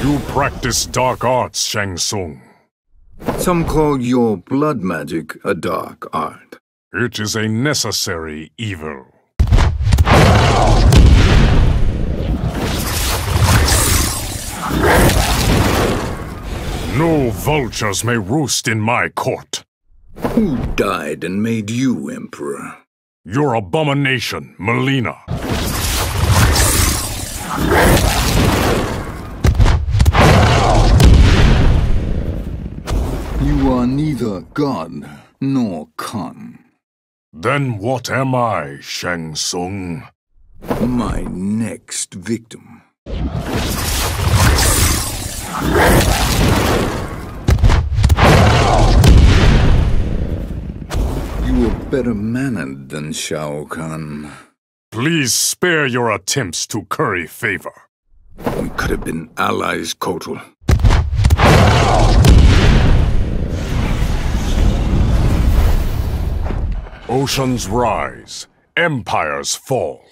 You practice dark arts, Shang Tsung. Some call your blood magic a dark art. It is a necessary evil. No vultures may roost in my court. Who died and made you emperor? Your abomination, Melina. You are neither God nor Khan. Then what am I, Shang Tsung? My next victim. You are better mannered than Shao Kahn. Please spare your attempts to curry favor. We could have been allies, Kotal. Oceans rise, empires fall.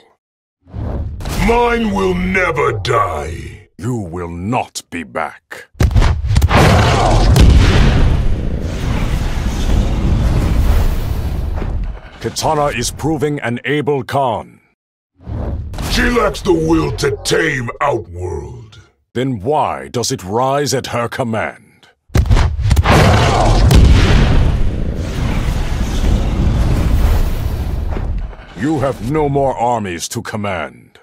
Mine will never die. You will not be back. Kitana is proving an able Khan. She lacks the will to tame Outworld. Then why does it rise at her command? You have no more armies to command.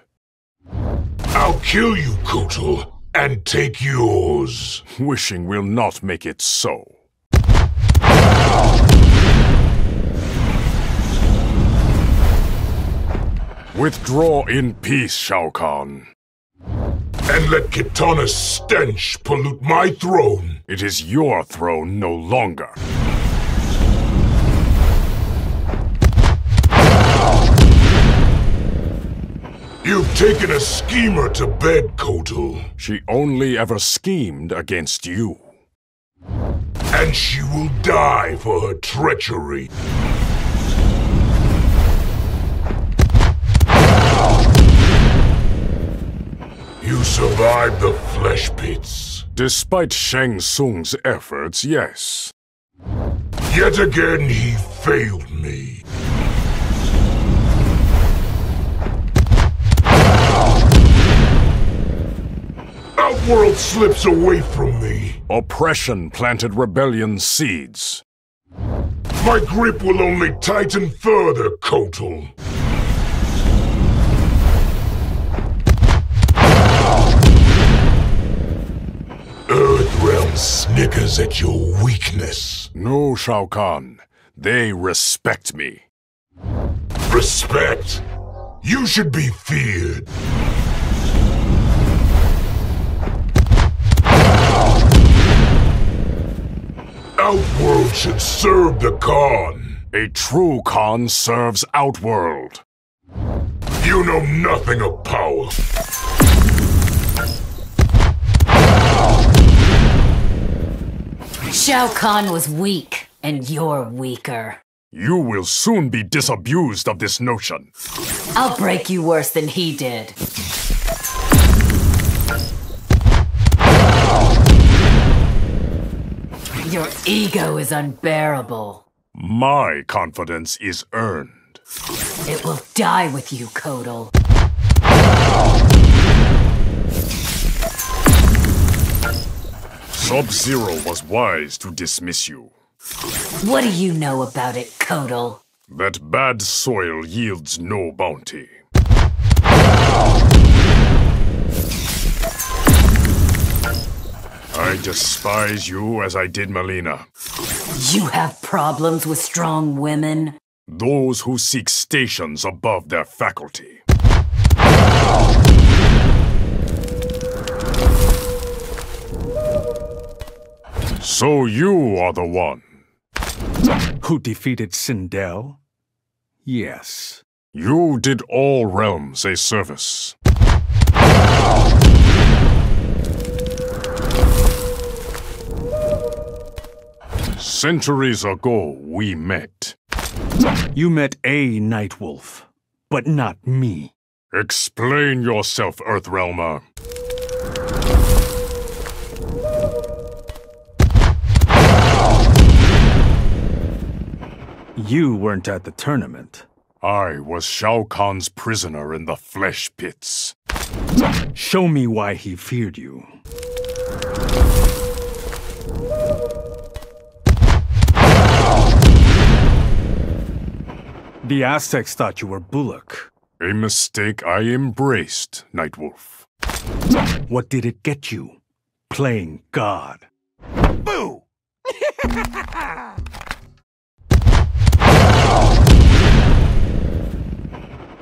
I'll kill you, Kotal, and take yours. Wishing will not make it so. Withdraw in peace, Shao Kahn. And let Kitana's stench pollute my throne. It is your throne no longer. You've taken a schemer to bed, Kotal. She only ever schemed against you. And she will die for her treachery. You survived the flesh pits. Despite Shang Tsung's efforts, yes. Yet again he failed me. Outworld slips away from me. Oppression planted rebellion seeds. My grip will only tighten further, Kotal. Earthrealm snickers at your weakness. No, Shao Kahn. They respect me. Respect? You should be feared. Outworld should serve the Khan. A true Khan serves Outworld. You know nothing of power. Shao Kahn was weak, and you're weaker. You will soon be disabused of this notion. I'll break you worse than he did. Your ego is unbearable. My confidence is earned. It will die with you, Kotal. Sub-Zero was wise to dismiss you. What do you know about it, Kotal? That bad soil yields no bounty. I despise you as I did Melina. You have problems with strong women? Those who seek stations above their faculty. So you are the one. Who defeated Sindel? Yes. You did all realms a service. Centuries ago, we met. You met a Nightwolf, but not me. Explain yourself, Earthrealmer. You weren't at the tournament. I was Shao Kahn's prisoner in the flesh pits. Show me why he feared you. The Aztecs thought you were Bullock. A mistake I embraced, Nightwolf. What did it get you? Playing God. Boo!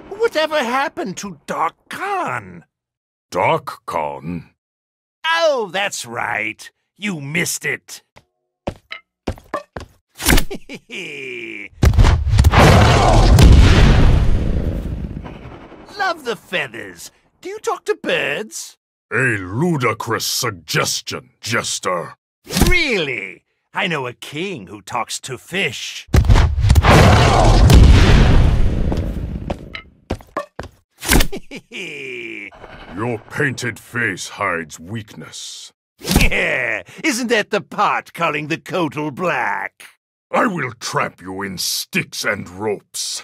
Whatever happened to Dark Kahn? Dark Kahn? Oh, that's right. You missed it. Love the feathers. Do you talk to birds? A ludicrous suggestion, Jester. Really? I know a king who talks to fish. Your painted face hides weakness. Yeah, isn't that the part calling the Kotal Black? I will trap you in sticks and ropes.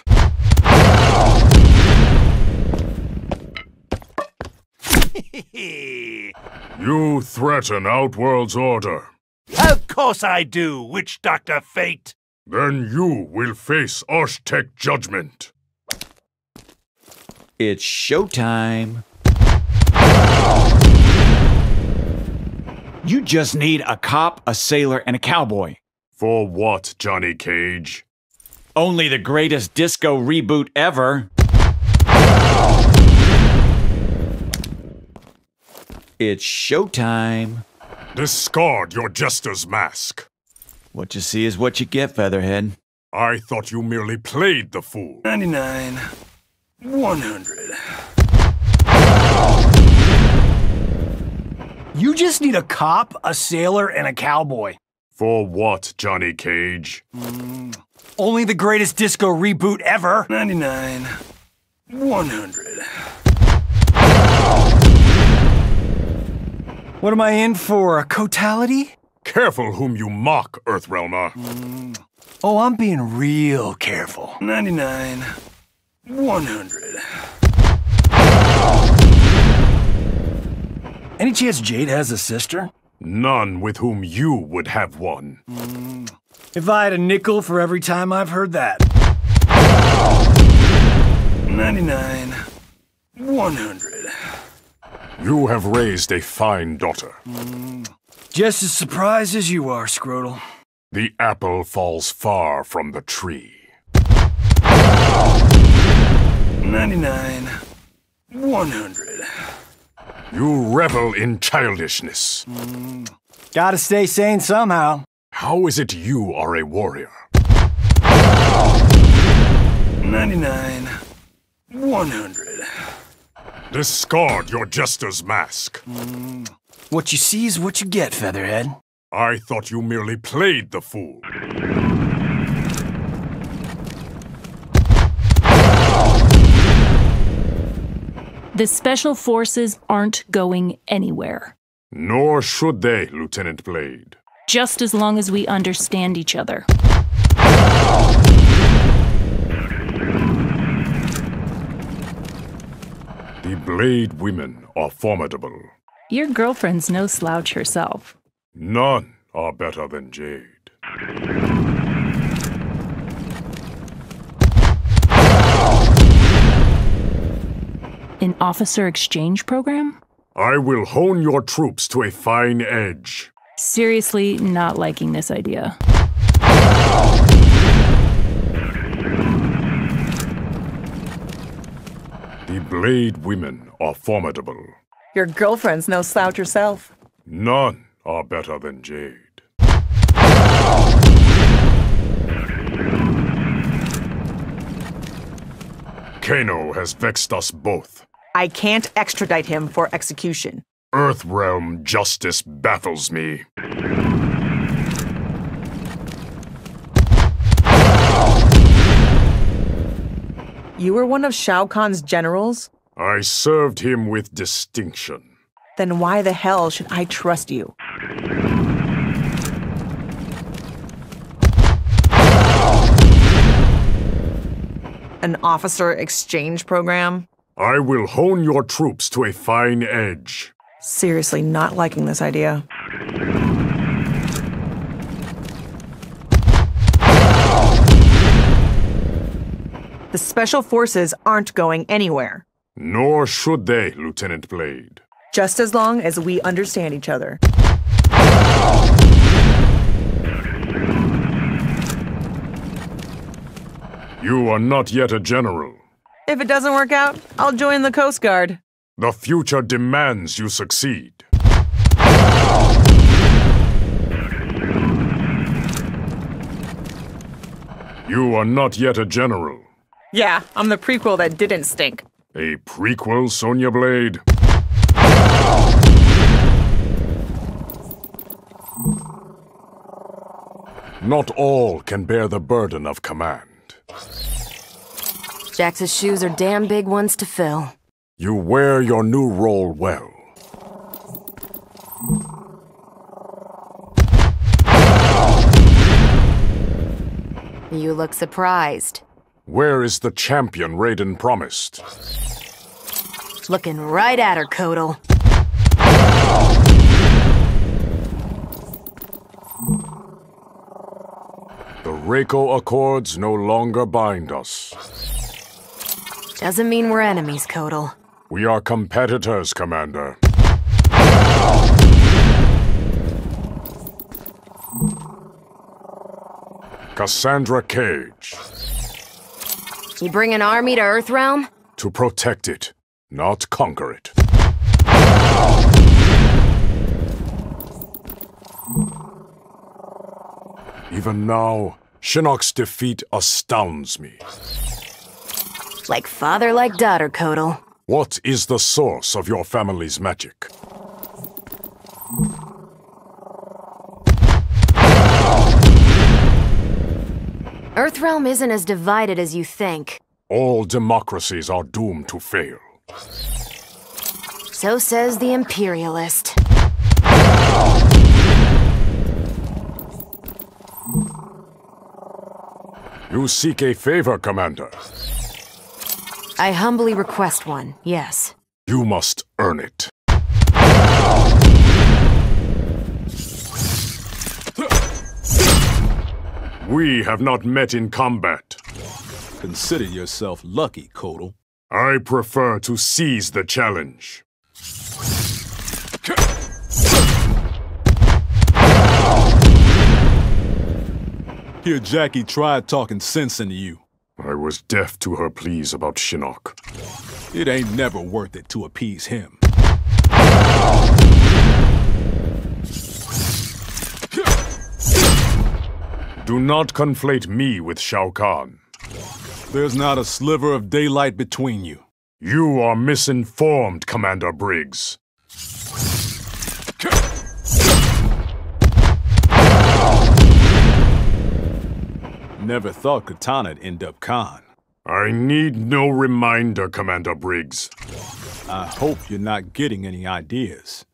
You threaten Outworld's order. Of course I do, Witch Doctor Fate. Then you will face Aztec judgment. It's showtime. You just need a cop, a sailor, and a cowboy. For what, Johnny Cage? Only the greatest disco reboot ever. It's showtime. Discard your Jester's mask. What you see is what you get, Featherhead. I thought you merely played the fool. 99. 100. You just need a cop, a sailor, and a cowboy. For what, Johnny Cage? Only the greatest disco reboot ever. 99. 100. What am I in for, a cotality? Careful whom you mock, Earthrealmer. Oh, I'm being real careful. 99. 100. Any chance Jade has a sister? None with whom you would have one. If I had a nickel for every time I've heard that. 99. 100. You have raised a fine daughter. Just as surprised as you are, Scrotal. The apple falls far from the tree. 99. 100. You revel in childishness. Gotta stay sane somehow. How is it you are a warrior? 99. 100. Discard your Jester's mask. What you see is what you get, Featherhead. I thought you merely played the fool. The Special Forces aren't going anywhere. Nor should they, Lieutenant Blade. Just as long as we understand each other. The Blade women are formidable. Your girlfriend's no slouch herself. None are better than Jade. An officer exchange program? I will hone your troops to a fine edge. Seriously, not liking this idea. The Blade women are formidable. Your girlfriend's no slouch herself. None are better than Jade. Kano has vexed us both. I can't extradite him for execution. Earthrealm justice baffles me. You were one of Shao Kahn's generals? I served him with distinction. Then why the hell should I trust you? An officer exchange program? I will hone your troops to a fine edge. Seriously not liking this idea. The Special Forces aren't going anywhere. Nor should they, Lieutenant Blade. Just as long as we understand each other. You are not yet a general. If it doesn't work out, I'll join the Coast Guard. The future demands you succeed. You are not yet a general. Yeah, I'm the prequel that didn't stink. A prequel, Sonya Blade? Not all can bear the burden of command. Jax's shoes are damn big ones to fill. You wear your new role well. You look surprised. Where is the champion Raiden promised? Looking right at her, Kotal. The Reiko Accords no longer bind us. Doesn't mean we're enemies, Kotal. We are competitors, Commander. Cassandra Cage. You bring an army to Earthrealm? To protect it, not conquer it. Even now, Shinnok's defeat astounds me. Like father, like daughter, Kotal. What is the source of your family's magic? Earthrealm isn't as divided as you think. All democracies are doomed to fail. So says the Imperialist. You seek a favor, Commander. I humbly request one, yes. You must earn it. We have not met in combat. Consider yourself lucky, Kotal. I prefer to seize the challenge. Here, Jacqui tried talking sense into you. I was deaf to her pleas about Shinnok. It ain't never worth it to appease him. Do not conflate me with Shao Kahn. There's not a sliver of daylight between you. You are misinformed, Commander Briggs. Never thought Kitana'd end up Khan. I need no reminder, Commander Briggs. I hope you're not getting any ideas.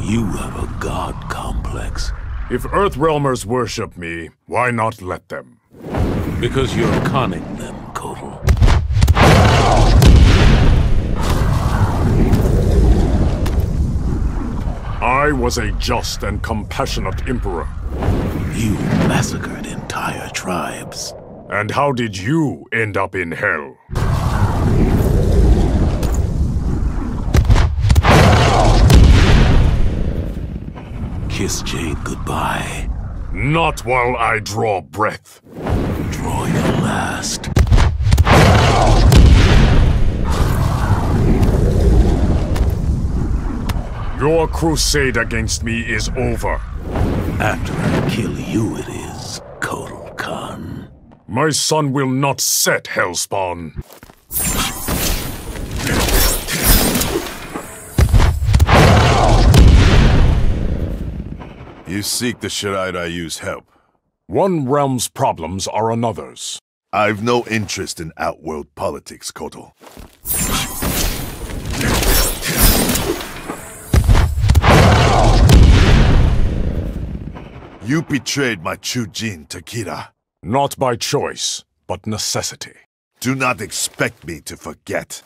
You have a god complex. If Earthrealmers worship me, why not let them? Because you're conning them, Kotal. I was a just and compassionate emperor. You massacred entire tribes. And how did you end up in hell? Kiss Jade goodbye. Not while I draw breath. Draw your last. Your crusade against me is over. After I kill you, it is, Kotal Kahn. My son will not set Hellspawn. You seek the Shiraidayu's help. One realm's problems are another's. I've no interest in outworld politics, Kotal. You betrayed my Chujin, Takeda. Not by choice, but necessity. Do not expect me to forget.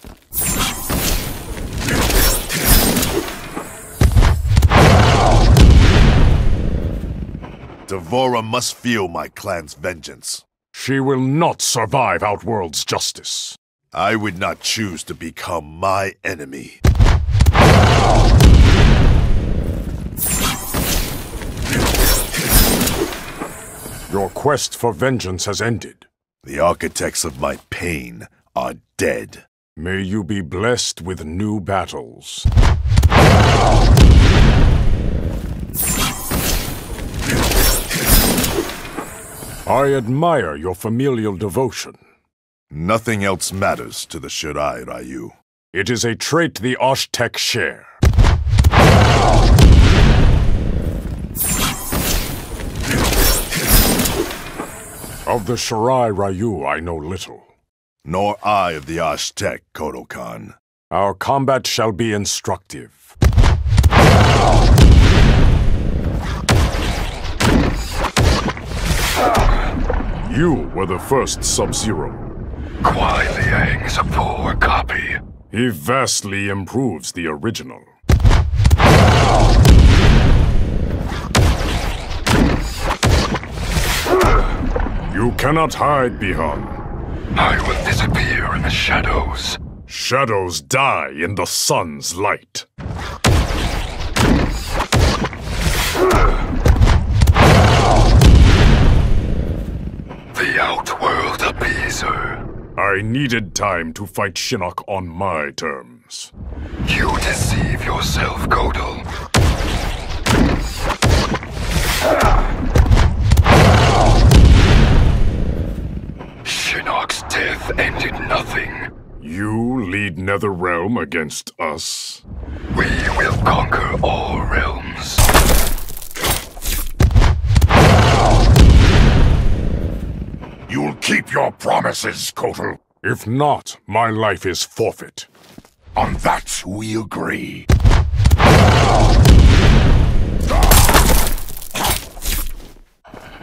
D'Vorah must feel my clan's vengeance. She will not survive Outworld's justice. I would not choose to become my enemy. Your quest for vengeance has ended. The architects of my pain are dead. May you be blessed with new battles. I admire your familial devotion. Nothing else matters to the Shirai, Ryu. It is a trait the Osh-Tek share. Of the Shirai Ryu, I know little. Nor I of the Osh-Tek, Kotal Kahn. Our combat shall be instructive. You were the first Sub-Zero. Kuai Liang is a poor copy. He vastly improves the original. You cannot hide, Bihan. I will disappear in the shadows. Shadows die in the sun's light. The Outworld Appeaser. I needed time to fight Shinnok on my terms. You deceive yourself, Kotal. Shinnok's death ended nothing. You lead Netherrealm against us? We will conquer all realms. You'll keep your promises, Kotal. If not, my life is forfeit. On that, we agree.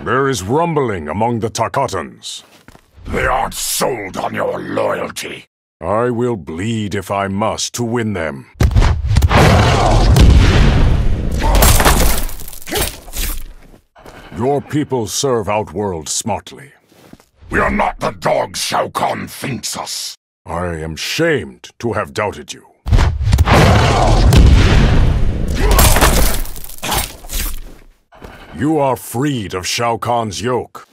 There is rumbling among the Tarkatans. They aren't sold on your loyalty. I will bleed if I must to win them. Your people serve Outworld smartly. We are not the dogs Shao Kahn thinks us. I am shamed to have doubted you. You are freed of Shao Kahn's yoke.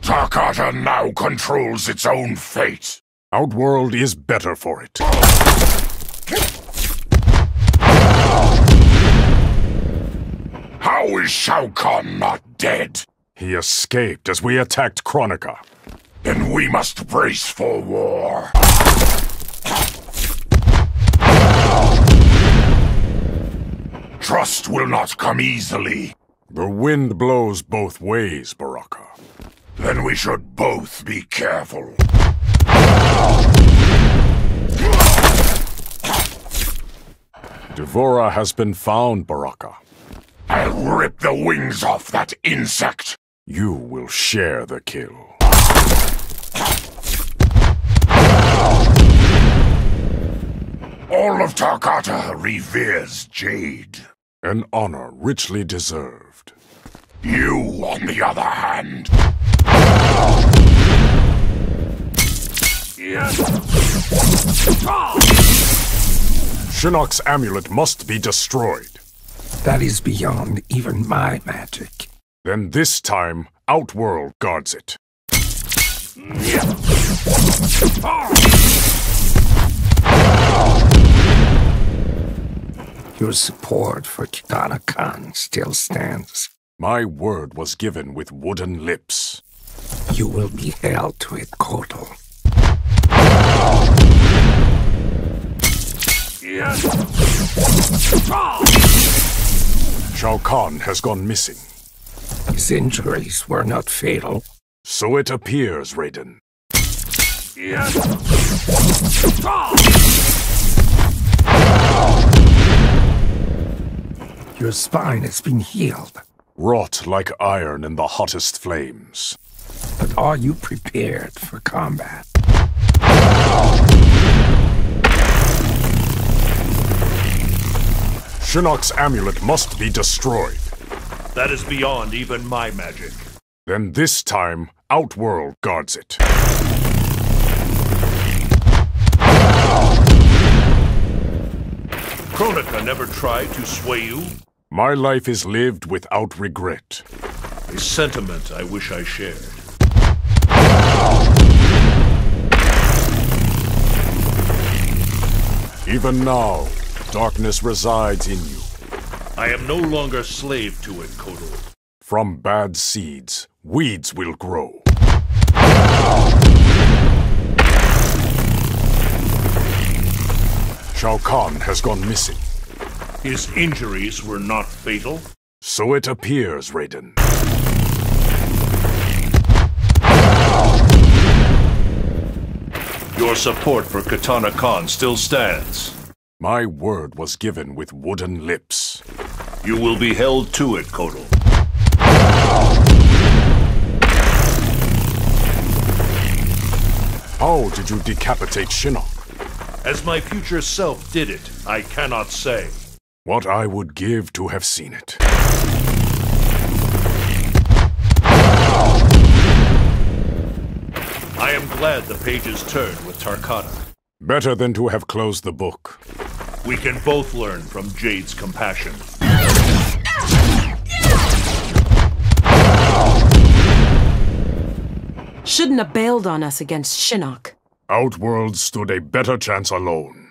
Takata now controls its own fate. Outworld is better for it. How is Shao Kahn not dead? He escaped as we attacked Kronika. Then we must brace for war. Trust will not come easily. The wind blows both ways, Baraka. Then we should both be careful. D'Vorah has been found, Baraka. I'll rip the wings off that insect. You will share the kill. All of Tarkata reveres Jade. An honor richly deserved. You, on the other hand... Shinnok's amulet must be destroyed. That is beyond even my magic. Then this time, Outworld guards it. Your support for Kotal Kahn still stands. My word was given with wooden lips. You will be held to it, Kotal. Shao Kahn has gone missing. His injuries were not fatal. So it appears, Raiden. Your spine has been healed. wrought like iron in the hottest flames. But are you prepared for combat? Shinnok's amulet must be destroyed. That is beyond even my magic. Then this time, Outworld guards it. Kronika never tried to sway you? My life is lived without regret. A sentiment I wish I shared. Even now, darkness resides in you. I am no longer slave to it, Kotal. From bad seeds, weeds will grow. Shao Kahn has gone missing. His injuries were not fatal? So it appears, Raiden. Your support for Kitana Khan still stands. My word was given with wooden lips. You will be held to it, Kotal. How did you decapitate Shinnok? As my future self did it, I cannot say. What I would give to have seen it. I am glad the pages turned with Tarkana. Better than to have closed the book. We can both learn from Jade's compassion. Shouldn't have bailed on us against Shinnok. Outworld stood a better chance alone.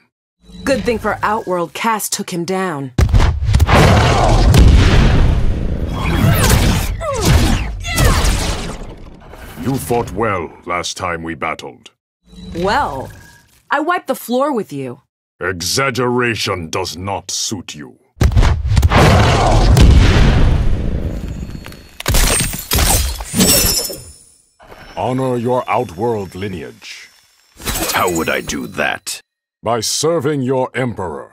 Good thing for Outworld, Cass took him down. You fought well last time we battled. Well, I wiped the floor with you. Exaggeration does not suit you. Honor your Outworld lineage. How would I do that? By serving your Emperor.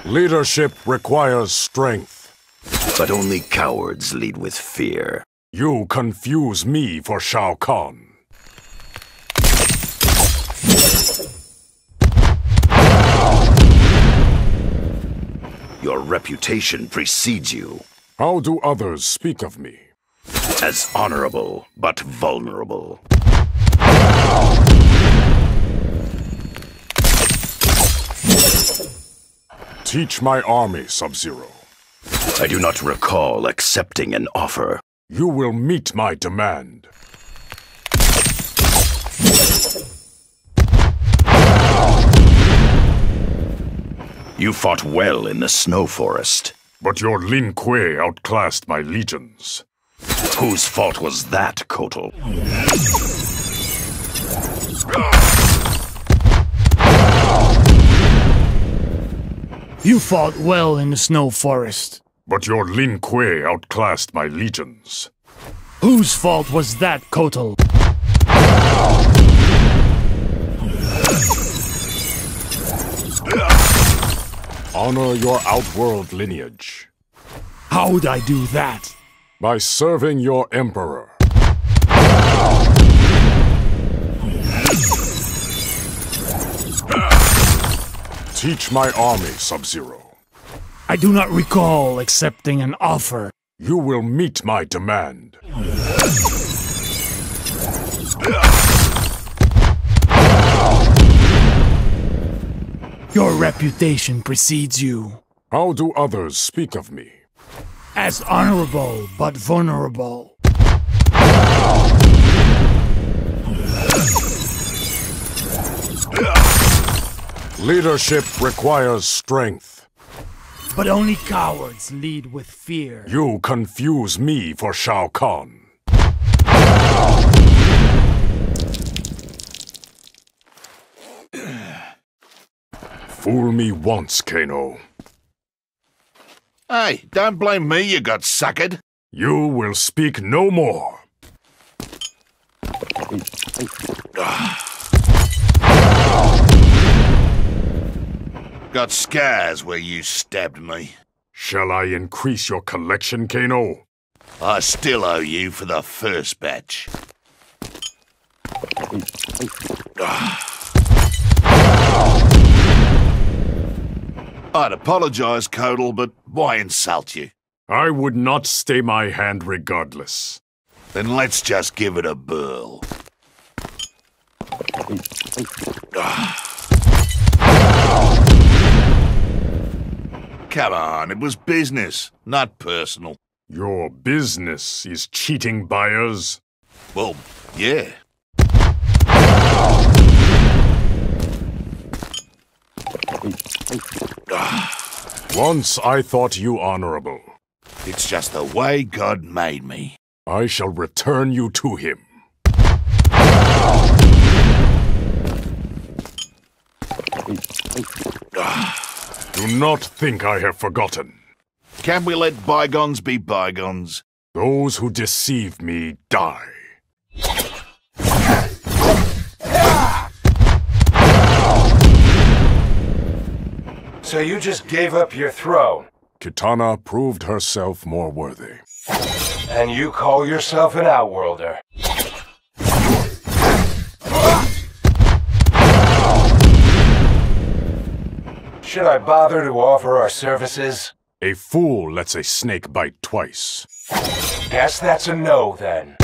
Leadership requires strength. But only cowards lead with fear. You confuse me for Shao Kahn. Your reputation precedes you. How do others speak of me? As honorable, but vulnerable. Teach my army, Sub-Zero. I do not recall accepting an offer. You will meet my demand. You fought well in the snow forest. But your Lin Kuei outclassed my legions. Whose fault was that, Kotal? You fought well in the snow forest. But your Lin Kuei outclassed my legions. Whose fault was that, Kotal? Honor your Outworld lineage. How would I do that? By serving your Emperor. Teach my army, Sub-Zero. I do not recall accepting an offer. You will meet my demand. Your reputation precedes you. How do others speak of me? As honorable, but vulnerable. Leadership requires strength. But only cowards lead with fear. You confuse me for Shao Kahn. Fool me once, Kano. Hey, don't blame me, you got suckered. You will speak no more. got scars where you stabbed me. Shall I increase your collection, Kano? I still owe you for the first batch. I'd apologize, Kotal, but why insult you? I would not stay my hand regardless. Then let's just give it a whirl. Come on, it was business, not personal. Your business is cheating buyers? Well, yeah. Once I thought you honorable. It's just the way God made me. I shall return you to him. Do not think I have forgotten. Can we let bygones be bygones? Those who deceive me die. So you just gave up your throne? Kitana proved herself more worthy. And you call yourself an Outworlder? Should I bother to offer our services? A fool lets a snake bite twice. Guess that's a no, then.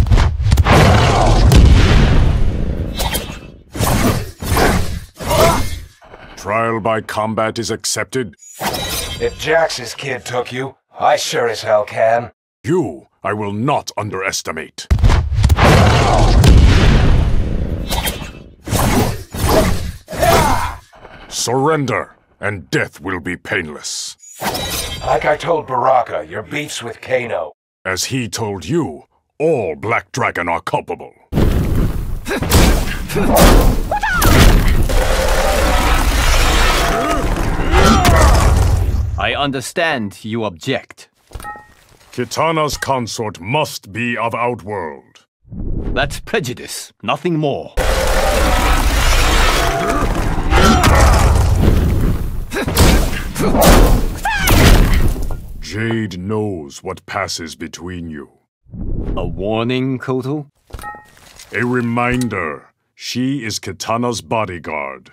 Trial by combat is accepted. If Jax's kid took you, I sure as hell can. You, I will not underestimate. Surrender, and death will be painless. Like I told Baraka, your beef's with Kano. As he told you, all Black Dragon are culpable. I understand you object. Kitana's consort must be of Outworld. That's prejudice, nothing more. Jade knows what passes between you. A warning, Kotal? A reminder. She is Kitana's bodyguard.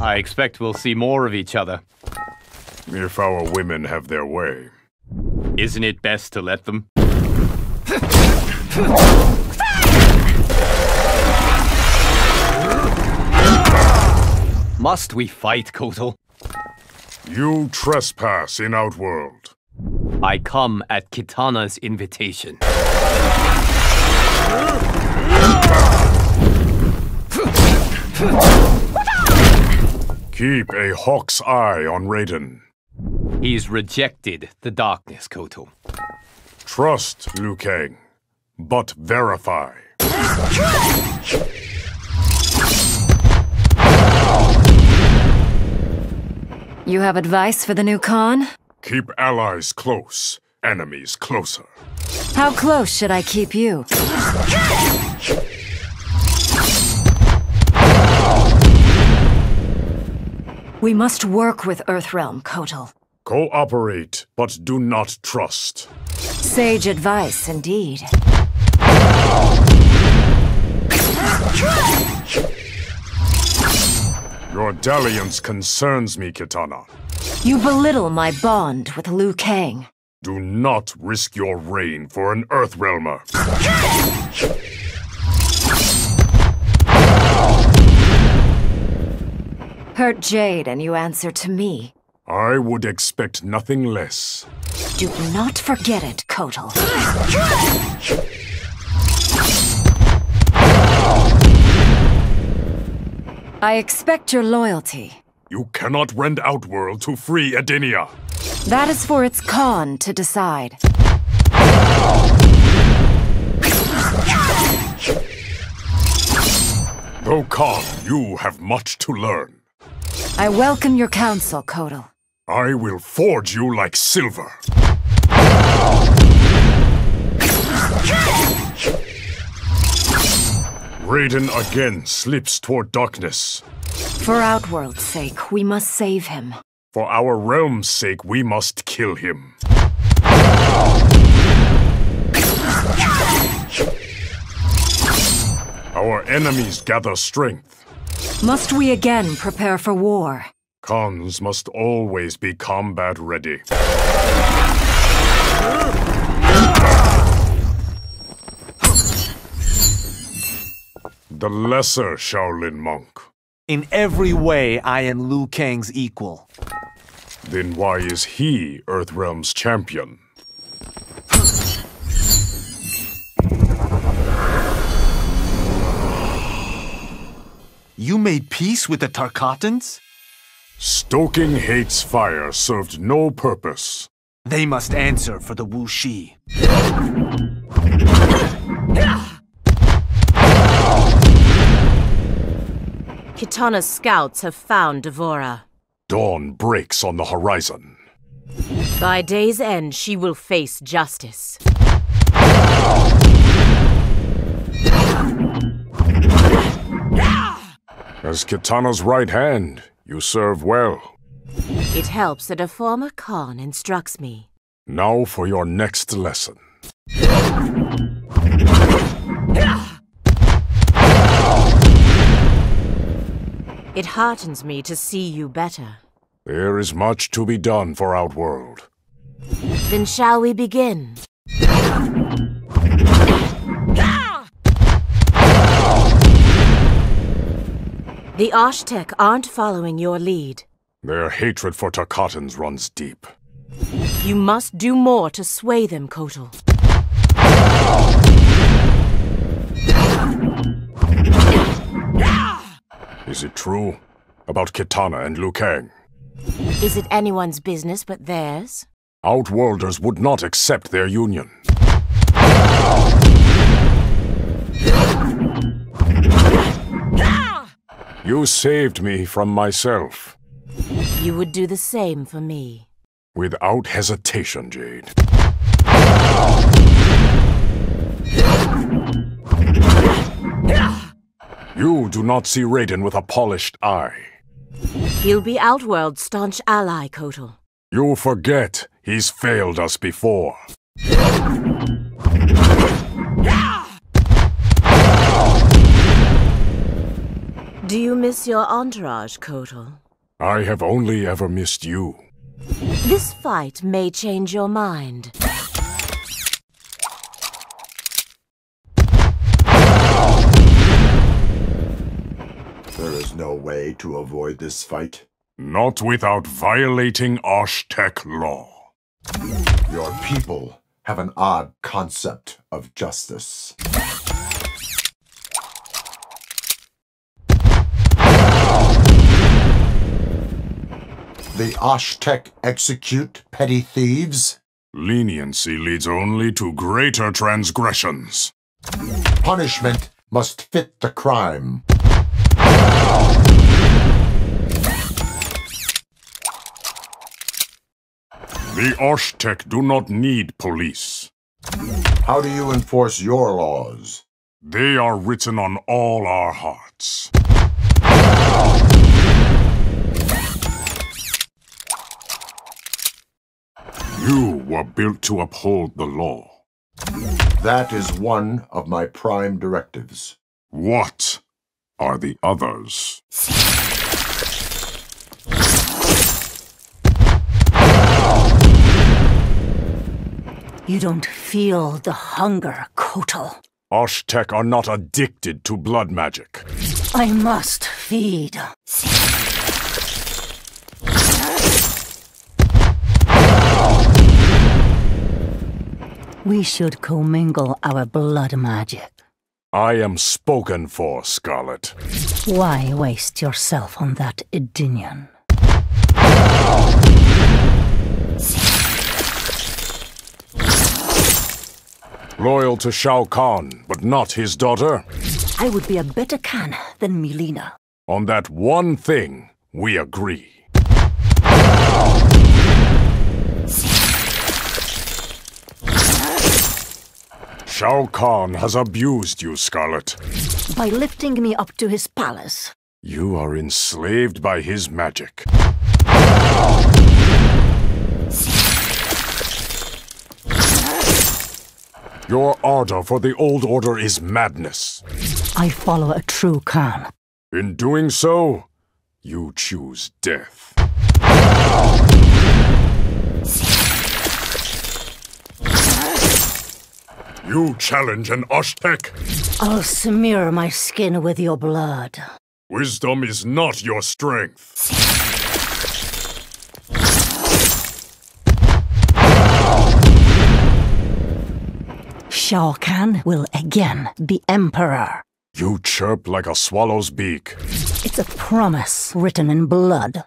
I expect we'll see more of each other. If our women have their way. Isn't it best to let them? Must we fight, Kotal? You trespass in Outworld. I come at Kitana's invitation. Keep a hawk's eye on Raiden. He's rejected the darkness, Kotal. Trust Liu Kang, but verify. You have advice for the new Khan? Keep allies close, enemies closer. How close should I keep you? We must work with Earthrealm, Kotal. Cooperate, but do not trust. Sage advice, indeed. Your dalliance concerns me, Kitana. You belittle my bond with Liu Kang. Do not risk your reign for an Earthrealmer. Hurt Jade and you answer to me. I would expect nothing less. Do not forget it, Kotal. I expect your loyalty. You cannot rend Outworld to free Edenia. That is for its Khan to decide. Though Khan, you have much to learn. I welcome your counsel, Kotal. I will forge you like silver. Raiden again slips toward darkness. For Outworld's sake, we must save him. For our realm's sake, we must kill him. Our enemies gather strength. Must we again prepare for war? Khans must always be combat ready. The lesser Shaolin monk. In every way, I am Liu Kang's equal. Then why is he Earthrealm's champion? You made peace with the Tarkatans? Stoking hate's fire served no purpose. They must answer for the Wu Shi. Kitana's scouts have found Devora. Dawn breaks on the horizon. By day's end, she will face justice. As Kitana's right hand, you serve well. It helps that a former Khan instructs me. Now for your next lesson. It heartens me to see you better. There is much to be done for Outworld. Then shall we begin? The Oshtek aren't following your lead. Their hatred for Tarkatans runs deep. You must do more to sway them, Kotal. Is it true? About Kitana and Liu Kang? Is it anyone's business but theirs? Outworlders would not accept their union. You saved me from myself. You would do the same for me. Without hesitation, Jade. You do not see Raiden with a polished eye. He'll be Outworld's staunch ally, Kotal. You forget he's failed us before. Do you miss your entourage, Kotal? I have only ever missed you. This fight may change your mind. There is no way to avoid this fight. Not without violating Oshtek law. Your people have an odd concept of justice. The Oshtek execute petty thieves? Leniency leads only to greater transgressions. Punishment must fit the crime. The Oshtek do not need police. How do you enforce your laws? They are written on all our hearts. You were built to uphold the law. That is one of my prime directives. What are the others? You don't feel the hunger, Kotal. Oshtek are not addicted to blood magic. I must feed. We should commingle our blood magic. I am spoken for, Skarlet. Why waste yourself on that Edenian? Loyal to Shao Kahn, but not his daughter? I would be a better Khan than Milena. On that one thing, we agree. Shao Kahn has abused you, Skarlet. By lifting me up to his palace. You are enslaved by his magic. Your ardor for the old order is madness. I follow a true Khan. In doing so, you choose death. You challenge an Oshtek? I'll smear my skin with your blood. Wisdom is not your strength. Shao Kahn will again be emperor. You chirp like a swallow's beak. It's a promise written in blood.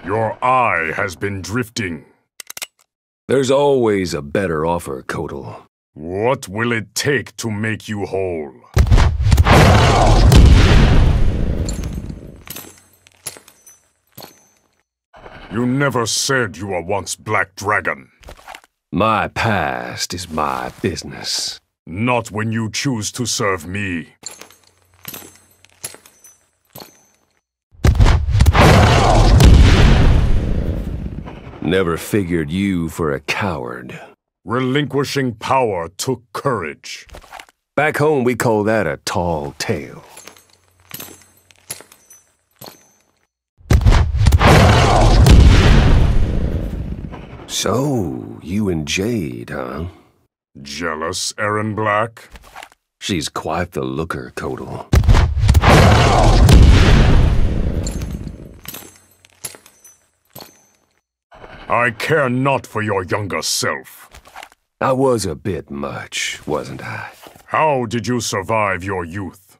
Your eye has been drifting. There's always a better offer, Kotal. What will it take to make you whole? You never said you were once Black Dragon. My past is my business. Not when you choose to serve me. Never figured you for a coward. Relinquishing power took courage. Back home, we call that a tall tale. So, you and Jade, huh? Jealous, Erron Black? She's quite the looker, Kotal. I care not for your younger self. I was a bit much, wasn't I? How did you survive your youth?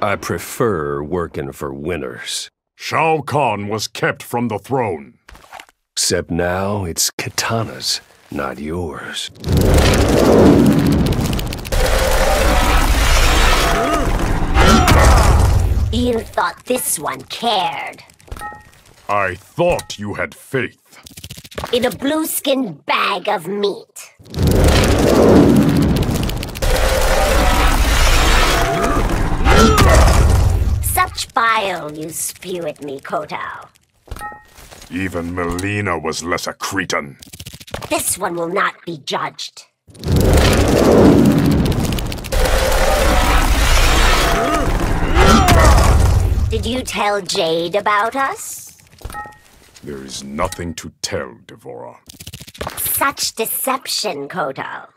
I prefer working for winners. Shao Kahn was kept from the throne. Except now it's Kitana's, not yours. You thought this one cared. I thought you had faith. In a blue-skinned bag of meat. Such bile you spew at me, Kotal. Even Melina was less a cretin. This one will not be judged. Did you tell Jade about us? There is nothing to tell, Devora. Such deception, Kotal.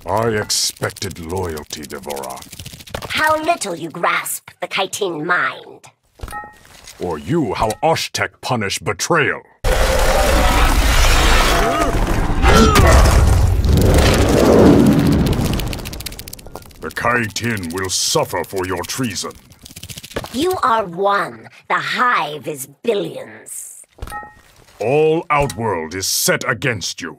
I expected loyalty, Devora. How little you grasp the Kytin mind. Or you, how Oshtek punish betrayal. The Kytin will suffer for your treason. You are one. The hive is billions. All Outworld is set against you.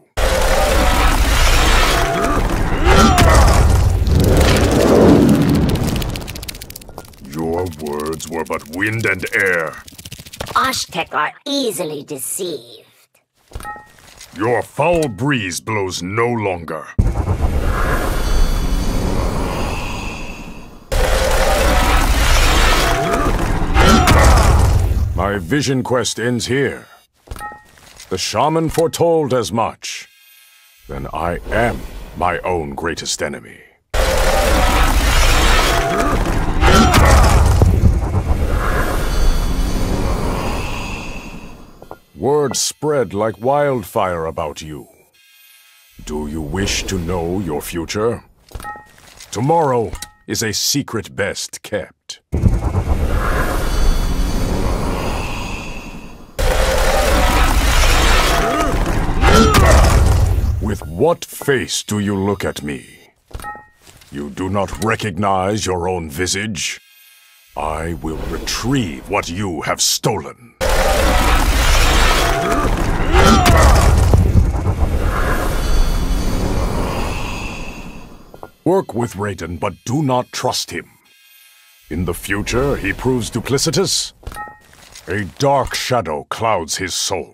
Your words were but wind and air. Oshtek are easily deceived. Your foul breeze blows no longer. My vision quest ends here. The shaman foretold as much. Then I am my own greatest enemy. Word spread like wildfire about you. Do you wish to know your future? Tomorrow is a secret best kept. With what face do you look at me? You do not recognize your own visage? I will retrieve what you have stolen. Work with Raiden, but do not trust him. In the future, he proves duplicitous. A dark shadow clouds his soul.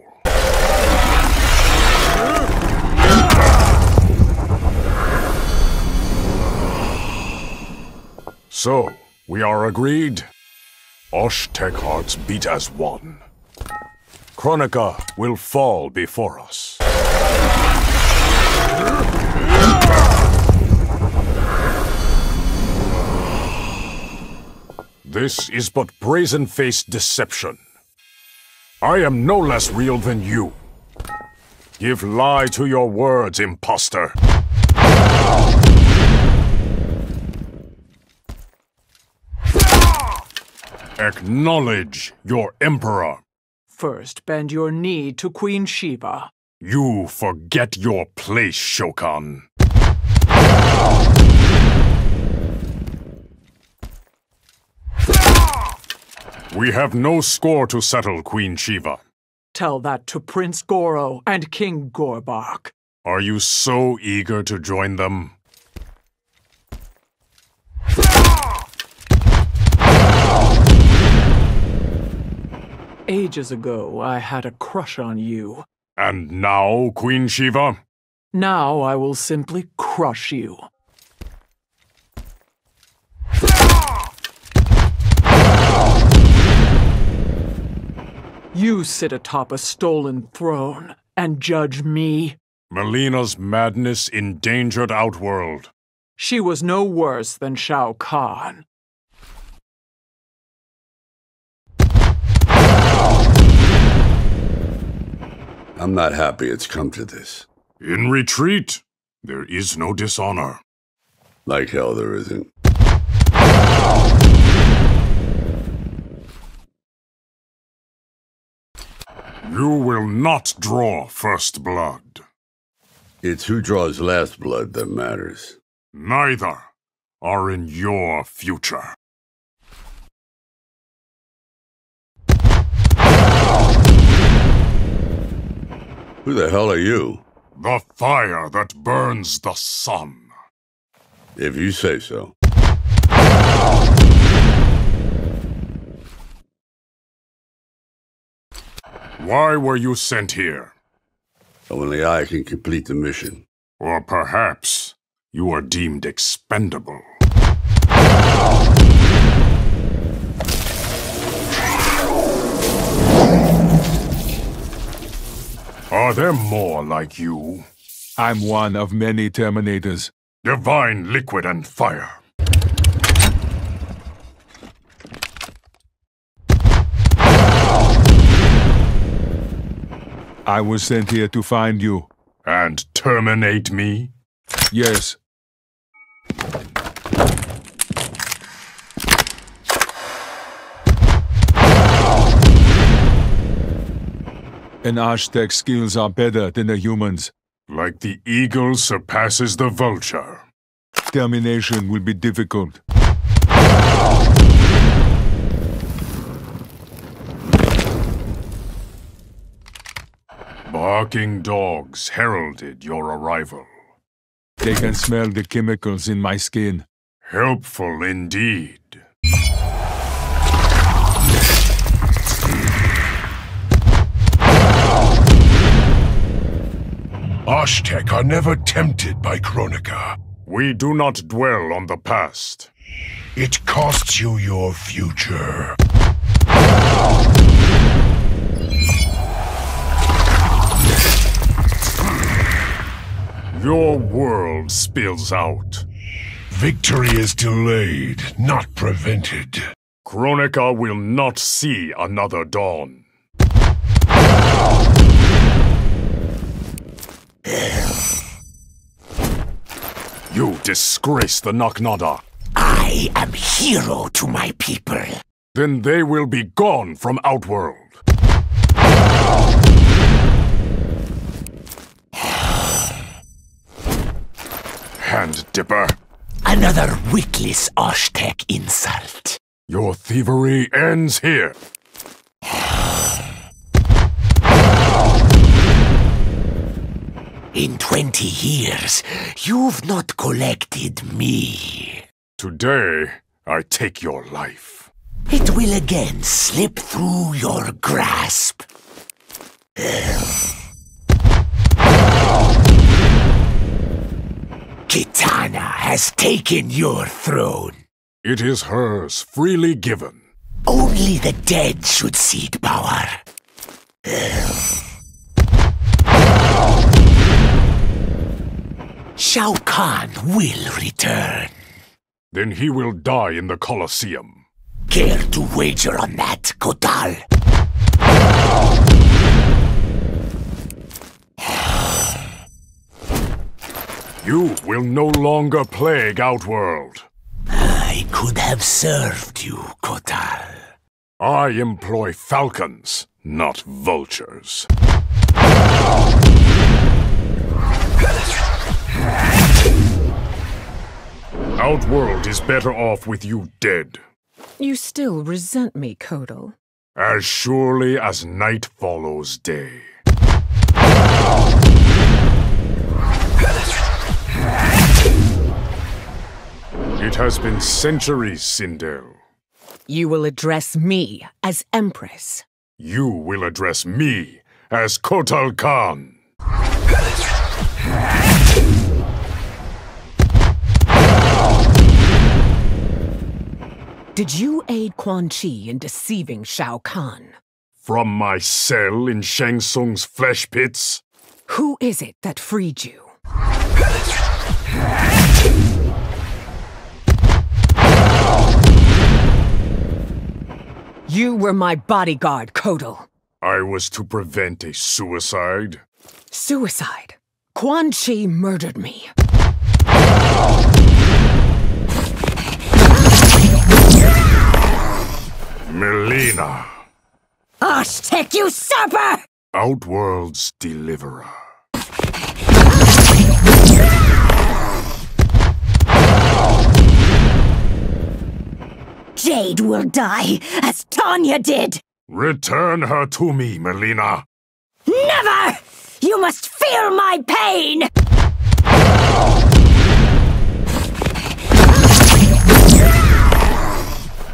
So, we are agreed. Osh-Tech hearts beat as one. Kronika will fall before us. This is but brazen-faced deception. I am no less real than you. Give lie to your words, imposter. Acknowledge your emperor. First, bend your knee to Queen Shiva. You forget your place, Shao Kahn. We have no score to settle, Queen Shiva. Tell that to Prince Goro and King Gorbak. Are you so eager to join them? Ages ago, I had a crush on you. And now, Queen Shiva? Now I will simply crush you. You sit atop a stolen throne and judge me. Melina's madness endangered Outworld. She was no worse than Shao Kahn. I'm not happy it's come to this. In retreat, there is no dishonor. Like hell there isn't. You will not draw first blood. It's who draws last blood that matters. Neither are in your future. Who the hell are you? The fire that burns the sun. If you say so. Why were you sent here? Only I can complete the mission. Or perhaps you are deemed expendable. Are there more like you? I'm one of many Terminators. Divine liquid and fire. I was sent here to find you. And terminate me? Yes. And Osh-Tech's skills are better than the humans. Like the eagle surpasses the vulture. Termination will be difficult. Barking dogs heralded your arrival. They can smell the chemicals in my skin. Helpful indeed. Osh-Tech are never tempted by Kronika. We do not dwell on the past. It costs you your future. Your world spills out. Victory is delayed, not prevented. Kronika will not see another dawn. You disgrace the Naknada. I am hero to my people. Then they will be gone from Outworld. Hand dipper. Another witless Osh-Tech insult. Your thievery ends here. In 20 years, you've not collected me. Today, I take your life. It will again slip through your grasp. Kitana has taken your throne. It is hers, freely given. Only the dead should seek power. Shao Kahn will return. Then he will die in the Colosseum. Care to wager on that, Kotal? You will no longer plague Outworld. I could have served you, Kotal. I employ falcons, not vultures. Outworld is better off with you dead. You still resent me, Kotal. As surely as night follows day. It has been centuries, Sindel. You will address me as Empress. You will address me as Kotal Kahn. Did you aid Quan Chi in deceiving Shao Kahn? From my cell in Shang Tsung's flesh pits? Who is it that freed you? You were my bodyguard, Kotal. I was to prevent a suicide. Suicide? Quan Chi murdered me. Melina. Aztec usurper! Outworld's deliverer. Jade will die, as Tanya did! Return her to me, Melina. Never! You must feel my pain!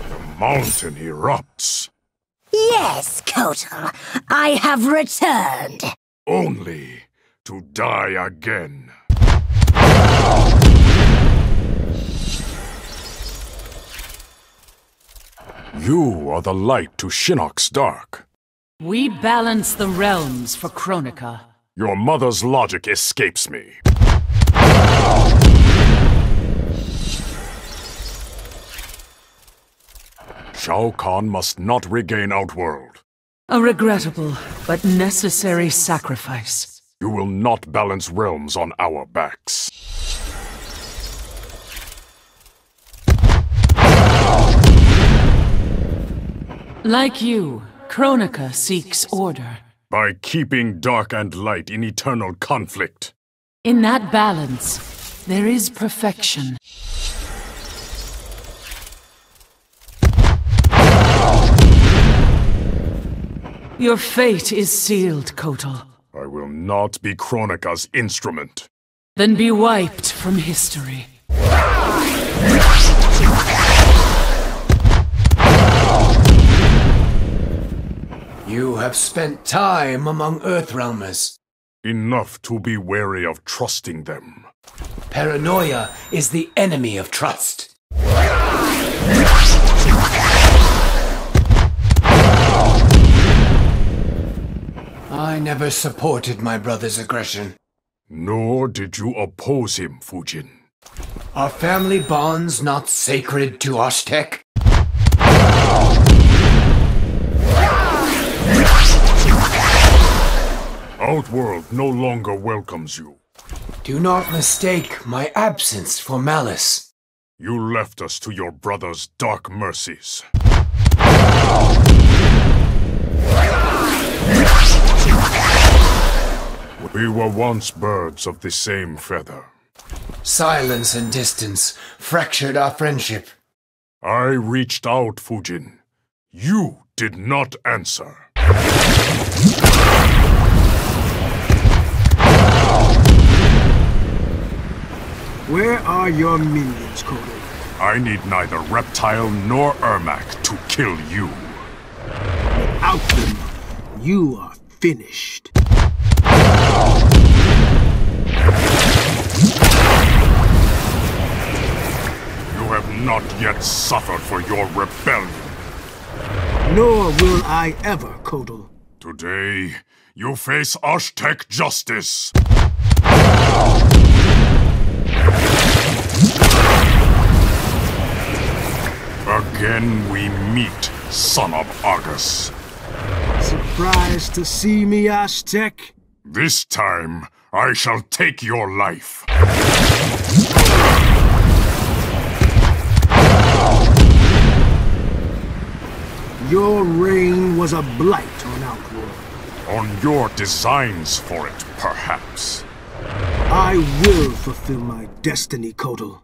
The mountain erupts. Yes, Kotal. I have returned. Only to die again. You are the light to Shinnok's dark. We balance the realms for Kronika. Your mother's logic escapes me. Shao Kahn must not regain Outworld. A regrettable but necessary sacrifice. You will not balance realms on our backs. Like you, Kronika seeks order. By keeping dark and light in eternal conflict. In that balance, there is perfection. Your fate is sealed, Kotal. I will not be Kronika's instrument. Then be wiped from history. You have spent time among Earthrealmers. Enough to be wary of trusting them. Paranoia is the enemy of trust. I never supported my brother's aggression. Nor did you oppose him, Fujin. Are family bonds not sacred to Aztec? Outworld no longer welcomes you. Do not mistake my absence for malice. You left us to your brother's dark mercies. We were once birds of the same feather. Silence and distance fractured our friendship. I reached out, Fujin. You did not answer. Where are your minions, Kotal? I need neither Reptile nor Ermac to kill you. Without them, you are finished. You have not yet suffered for your rebellion. Nor will I ever, Kotal. Today, you face Aztec justice. Again we meet, son of Argus. Surprised to see me, Aztec? This time, I shall take your life. Your reign was a blight on Outworld. On your designs for it, perhaps. I will fulfill my destiny, Kotal.